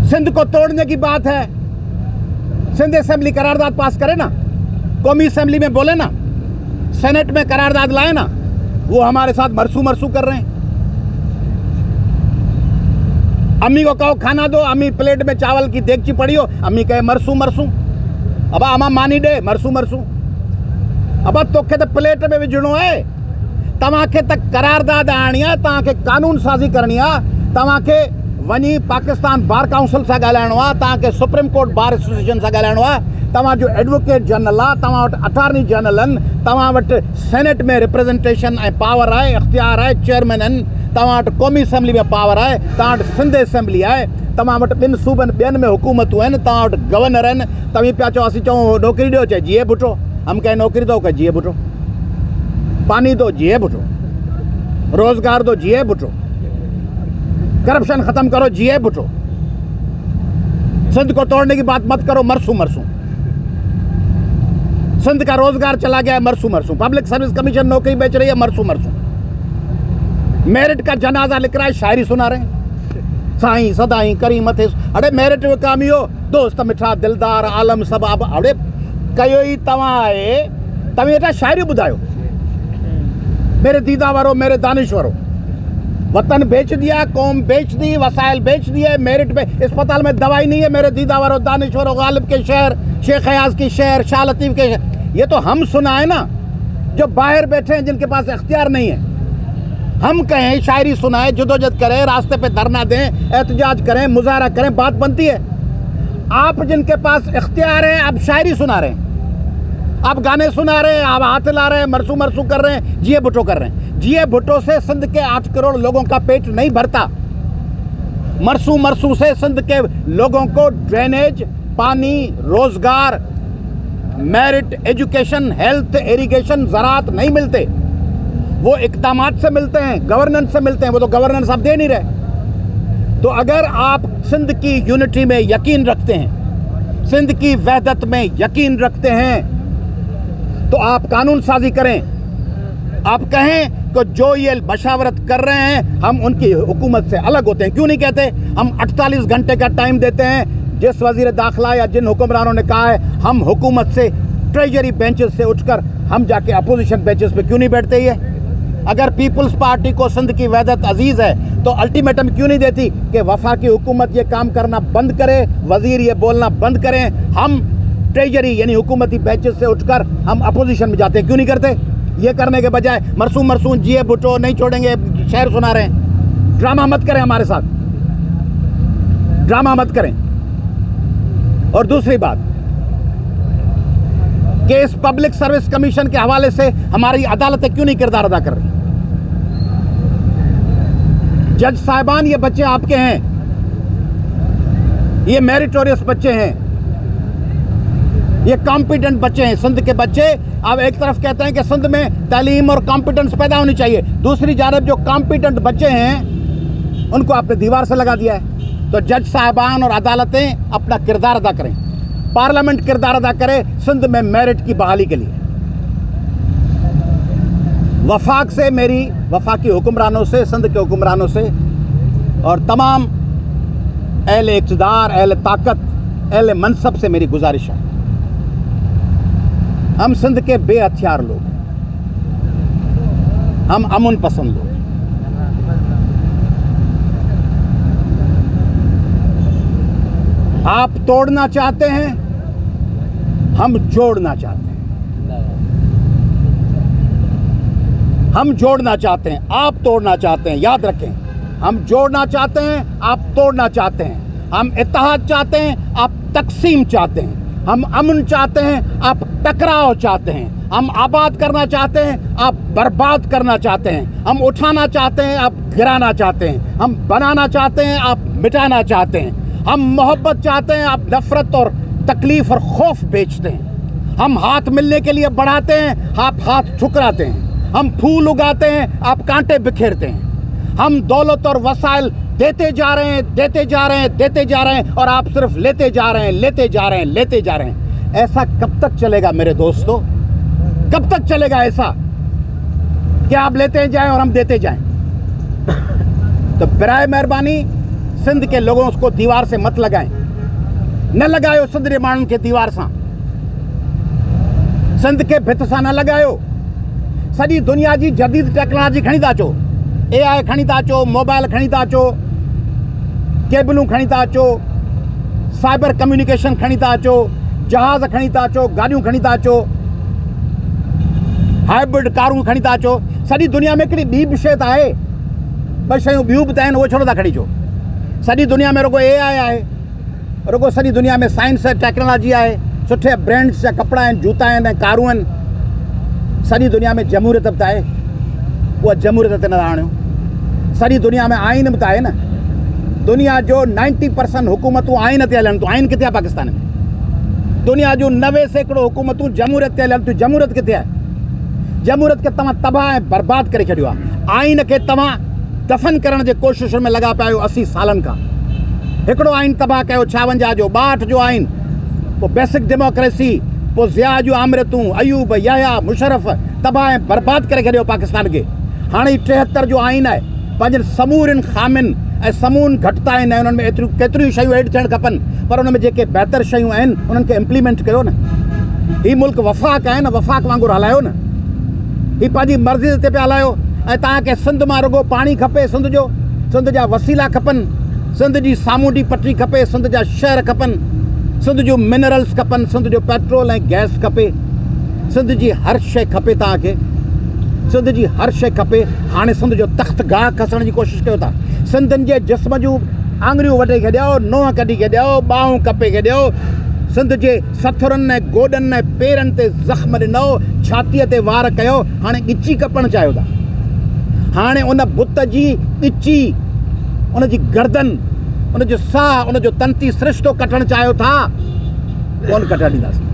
सिंध को तोड़ने की बात है, सिंध असेंबली करारदाद पास करे ना, कौमी असेंबली में बोले ना, सेनेट में करारदाद लाए ना। वो हमारे साथ मरसू मरसू कर रहे हैं। अम्मी को कहो खाना दो, अम्मी प्लेट में चावल की देगची पड़ी हो, अम्मी कहे मरसू मरसू। अब अमा मानी डे मरसू मरसू। अब तोखे तो प्लेट में विझणो है, तव्हांखे तक करारदाद आणी आहे, तव्हांखे कानून साज़ी करणी आहे, तव्हांखे वञी पाकिस्तान बार काउंसिल सां ॻाल्हाइणो आहे, तव्हांखे सुप्रीम कोर्ट बार एसोसिएशन सां ॻाल्हाइणो आहे, तव्हांजो एडवोकेट जनरल आहे, तव्हां वटि अटॉर्नी जनरल आहिनि, तव्हां वटि सेनेट में रिप्रेजेंटेशन ऐं पावर आहे, इख्तियार आहे, चेयरमैन आहिनि, तव्हां वटि क़ौमी असेंबली में पावर आहे, तव्हां वटि सिंध असेंबली आहे, तव्हां वटि ॿिनि सूबनि ॿियनि में हुकूमतूं आहिनि, तव्हां वटि गवर्नर आहिनि। तव्हीं पिया चओ असीं चऊं नौकिरी ॾियो, चए जीए भुटो, हम कहें नौकरी दो, कहे जीए भुटो, पानी दो जीए भुटो, रोजगार दो जीए भुटो, करप्शन खत्म करो जीए भुटो, सिंध को तोड़ने की बात मत करो मरसू मरसू। सिंध का रोजगार चला गया है मरसू मरसू, पब्लिक सर्विस कमीशन नौकरी बेच रही है मरसू मरसू, मेरिट का जनाजा लिख रहा है, शायरी सुना रहे हैं, साईं सदाई करी मथे। अरे मेरिट विकामियो दोस्त मिठा दिलदार आलम सब अब अड़े कयो ही तव्हां आहे, तव्हीं हेठा शायरी ॿुधायो, मेरे दीदा वारो मेरे दानिश्वरो, वतन बेच दिया, कौम बेच दी, वसाइल बेच दिए, मेरिट पे अस्पताल में दवाई नहीं है, मेरे दीदा वारो दानिश्वरो, गालिब के शहर, शेख हयाज की शहर, शाह लतीफ़ के शहर। ये तो हम सुनाए ना, जो बाहर बैठे हैं जिनके पास इख्तियार नहीं है। हम कहें शायरी सुनाए, जदोजहद करें, रास्ते पे धरना दें, एहतजाज करें, मुजाहरा करें, बात बनती है। आप जिनके पास इख्तियार है आप शायरी सुना रहे हैं, आप गाने सुना रहे हैं, आप हाथ ला रहे हैं, मरसू मरसू कर रहे हैं, जिए भुट्टो कर रहे हैं। जिए भुट्टो से सिंध के 8 करोड़ लोगों का पेट नहीं भरता। मरसू मरसू से सिंध के लोगों को ड्रेनेज, पानी, रोजगार, मेरिट, एजुकेशन, हेल्थ, इरिगेशन, ज़राअत नहीं मिलते। वो इक़दामात से मिलते हैं, गवर्नेंस से मिलते हैं, वो तो गवर्नेंस आप दे नहीं रहे। तो अगर आप सिंध की यूनिटी में यकीन रखते हैं, सिंध की वहदत में यकीन रखते हैं, तो आप कानून साजी करें। आप कहें कि जो ये मशावरत कर रहे हैं हम उनकी हुकूमत से अलग होते हैं। क्यों नहीं कहते? हम 48 घंटे का टाइम देते हैं। जिस वजीर दाखिला या जिन हुक्मरानों ने कहा है हम हुकूमत से ट्रेजरी बेंचेस से उठकर हम जाके अपोजिशन बेंचेस पे क्यों नहीं बैठते? ये अगर पीपल्स पार्टी को सिंध की वहदत अजीज़ है तो अल्टीमेटम क्यों नहीं देती कि वफाकी हुकूमत ये काम करना बंद करे, वजीर ये बोलना बंद करें, हम ट्रेजरी यानी हुकूमती बेंचेस से उठकर हम अपोजिशन में जाते हैं? क्यों नहीं करते? ये करने के बजाय मरसू मरसू जिए भुट्टो नहीं छोड़ेंगे शेर सुना रहे हैं। ड्रामा मत करें हमारे साथ, ड्रामा मत करें। और दूसरी बात कि इस पब्लिक सर्विस कमीशन के हवाले से हमारी अदालतें क्यों नहीं किरदार अदा कर रही? जज साहिबान ये बच्चे आपके हैं, ये मेरिटोरियस बच्चे हैं, ये कॉम्पिटेंट बच्चे हैं, सिंध के बच्चे। अब एक तरफ कहते हैं कि सिंध में तालीम और कॉम्पिटेंस पैदा होनी चाहिए, दूसरी जानब जो कॉम्पिटेंट बच्चे हैं उनको आपने दीवार से लगा दिया है। तो जज साहिबान और अदालतें अपना किरदार अदा करें, पार्लियामेंट किरदार अदा करे सिंध में मेरिट की बहाली के लिए। वफाक से मेरी, वफाकी हुक्मरानों से, सिंध के हुक्मरानों से और तमाम अहले इक़्तिदार, अहले ताकत, अहले मनसब से मेरी गुजारिश है, हम सिंध के बेहथियार लोग हैं, हम अमन पसंद लोग हैं। आप तोड़ना चाहते हैं, हम जोड़ना चाहते हैं। हम जोड़ना चाहते हैं, आप तोड़ना चाहते हैं। याद रखें, हम जोड़ना चाहते हैं, आप तोड़ना चाहते हैं। हम इत्तेहाद चाहते हैं, आप तकसीम चाहते हैं। हम अमन चाहते हैं, आप टकराव चाहते हैं। हम आबाद करना चाहते हैं, आप बर्बाद करना चाहते हैं। हम उठाना चाहते हैं, आप गिराना चाहते हैं। हम बनाना चाहते हैं, आप मिटाना चाहते हैं। हम मोहब्बत चाहते हैं, आप नफरत और तकलीफ और खौफ बेचते हैं। हम हाथ मिलने के लिए बढ़ाते हैं, आप हाथ ठुकराते हैं। हम फूल उगाते हैं, आप कांटे बिखेरते हैं। हम दौलत और वसाइल देते जा रहे हैं, देते जा रहे हैं, देते जा रहे हैं और आप सिर्फ लेते जा रहे हैं, लेते जा रहे हैं, लेते जा रहे हैं। ऐसा कब तक चलेगा मेरे दोस्तों? कब तक चलेगा ऐसा कि आप लेते जाएं और हम देते जाएं? तो बराए मेहरबानी सिंध के लोगों को दीवार से मत लगाएं, न लगायो सिंध जे माण्हुनि खे दीवार सां, सिंध के भित सां न लगायो। सॼी दुनिया जी जदीद टेक्नोलॉजी खणी था अचो, AI खणी था अचो, मोबाइल खणी था अचो, केबलूं खणी था अचो, साइबर कम्युनिकेशन खणी था अचो, जहाज़ खणी था अचो, गाॾियूं खणी था अचो, हाइब्रिड कारूं खणी था अचो। सॼी दुनिया में हिकिड़ी ॿी बि शइ त आहे, ॿ शयूं ॿियूं बि त आहिनि, उहे छो नथा खणी अचो। सॼी दुनिया में रुगो AI आहे, रुगो सॼी दुनिया में साइंस ऐं टेक्नोलॉजी आहे, सुठे ब्रांड्स जा कपिड़ा आहिनि, जूता आहिनि ऐं कारूं आहिनि। सॼी दुनिया में जमहूरियत बि त आहे, उहा जमहूरियत ते न आणियो। सॼी दुनिया में आइन बि त आहे न। दुनिया जो 90% हुकूमतूं आइन ते हलनि थियूं। आइन किथे आहे पाकिस्तान में? दुनिया जूं 90% हुकूमतूं जमहूरियत ते हलनि थियूं। जमहूरियत किथे आहे? जमहूरियत खे तव्हां तबाह ऐं बर्बाद करे छॾियो आहे। आइन खे तव्हां दफ़न करण जे कोशिशुनि में लॻा पिया आहियो 80 सालनि खां। हिकिड़ो आइन तबाह कयो 56 जो, 62 जो आइन, पोइ बेसिक डेमोक्रेसी, पोइ ज़िया जूं आमरतूं, अयूब, याया, मुशरफ, तबाह ऐं बर्बाद करे छॾियो पाकिस्तान खे। हाणे 73 जो आइन आहे। पंहिंजनि समूरनि ख़ामियुनि ऐं समून घटिता आहिनि ऐं उन्हनि में एतिरियूं केतिरियूं शयूं एड थियणु खपनि, पर उन में जेके बहितर शयूं आहिनि उन्हनि खे इम्प्लीमेंट कयो न। हीउ मुल्क वफ़ाक़ आहे न, वफ़ाक़ वांगुरु हलायो न। हीउ पंहिंजी मर्ज़ी ते पिया हलायो। ऐं तव्हांखे सिंध मां रुगो पाणी खपे, सिंध जो, सिंध जा वसीला खपनि, सिंध जी सामूंडी पटरी खपे, सिंध जा शहर खपनि, सिंध जूं मिनरल्स खपनि, सिंध जो पेट्रोल ऐं गैस खपे, सिंध जी हर शइ खपे तव्हांखे, सिंध जी हर शइ खपे। हाणे सिंध जो तख़्त गाह खसण जी कोशिशि कयो था। सिंधियुनि जे जिस्म जूं आङुरियूं वढे खे ॾियो, नोह कढी खे ॾियो, ॿाहूं कपे खे ॾियो। सिंध जे सथुरनि ऐं गोॾनि ऐं पेरनि ते ज़ख़्म ॾिनो, छातीअ ते वार कयो, हाणे ॻिची कपणु चाहियो था। हाणे उन बुत जी ॻिची, उन जी गर्दन, उन जो साह, उन जो तंती सिरिश्तो कटणु चाहियो था, कोन कटणु ॾींदासीं।